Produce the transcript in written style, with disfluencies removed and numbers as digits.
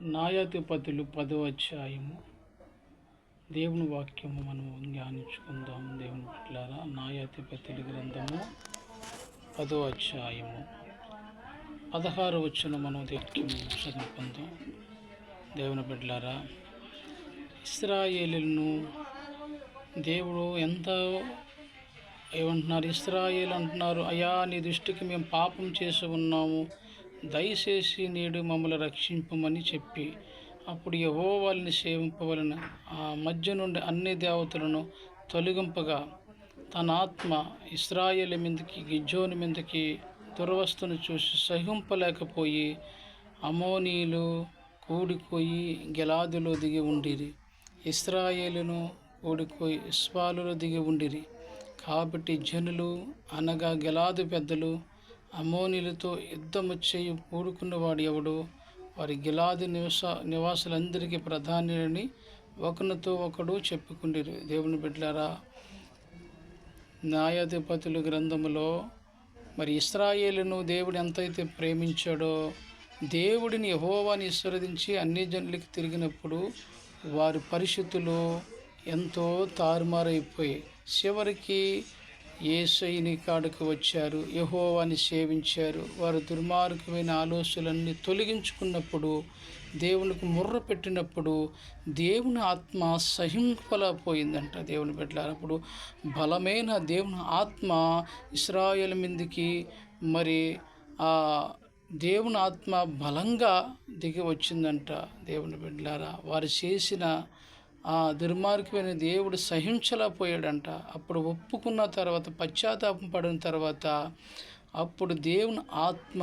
న్యాయాధిపతులు 10వ అధ్యాయము. దేవుని వాక్యము మనము ధ్యానించుకుందాం. దేవుని బిడ్డలారా, న్యాయాధిపతుల గ్రంథము 10వ అధ్యాయము 16వ వచనం మనం వాక్యము చదువుకుందాం. దేవుని బిడ్డలారా, ఇశ్రాయేలును దేవుడు ఎంతో ఏమంటున్నారు? ఇశ్రాయేలు అంటున్నారు, అయ్యా నీ దృష్టికి మేము పాపం చేసి ఉన్నాము, దయచేసి నేడు మమ్మల్ని రక్షింపమని చెప్పి అప్పుడు యెహోవాని సేవింపవలెను. ఆ మధ్య నుండి అన్ని దేవతలను తొలగింపగా తన ఆత్మ ఇశ్రాయేలు మీదకి గిద్యోను మీదకి దుర్వస్తును చూసి సహింపలేకపోయి అమోనీయులు కూడిపోయి గిలాదులో దిగి ఉండిరి. ఇశ్రాయేలును కూడిపోయి ఇస్పాలులో దిగి ఉండిరి. కాబట్టి జనులు అనగా గిలాదు పెద్దలు అమోనీయులతో యుద్ధము చేయి కూడుకున్నవాడు ఎవడు? వారి గిలాదు నివాసులందరికీ ప్రధానిని ఒకరితో ఒకడు చెప్పుకుండిరి. దేవుని బిడ్డలారా, న్యాయాధిపతుల గ్రంథములో మరి ఇశ్రాయేలును దేవుడు ఎంతైతే ప్రేమించాడో, దేవుడిని యెహోవాని విస్మరించి అన్ని జనులకి తిరిగినప్పుడు వారి పరిస్థితులు ఎంతో తారుమారైపోయి చివరికి యేసయ్యని కాడికి వచ్చారు, యెహోవాని సేవించారు. వారు దుర్మార్గమైన ఆలోచనలన్నీ తొలగించుకున్నప్పుడు, దేవునికి ముర్ర పెట్టినప్పుడు దేవుని ఆత్మ సహింపలేకపోయిందంట. దేవుని బిడ్డలారా, అప్పుడు బలమైన దేవుని ఆత్మ ఇశ్రాయేలు మీదకి మరి ఆ దేవుని ఆత్మ బలంగా దిగి వచ్చిందంట. దేవుని బిడ్డలారా, వారు చేసిన ఆ దుర్మార్గమైన దేవుడు సహించలేకపోయాడంట. అప్పుడు ఒప్పుకున్న తర్వాత, పశ్చాత్తాపం పడిన తర్వాత అప్పుడు దేవుని ఆత్మ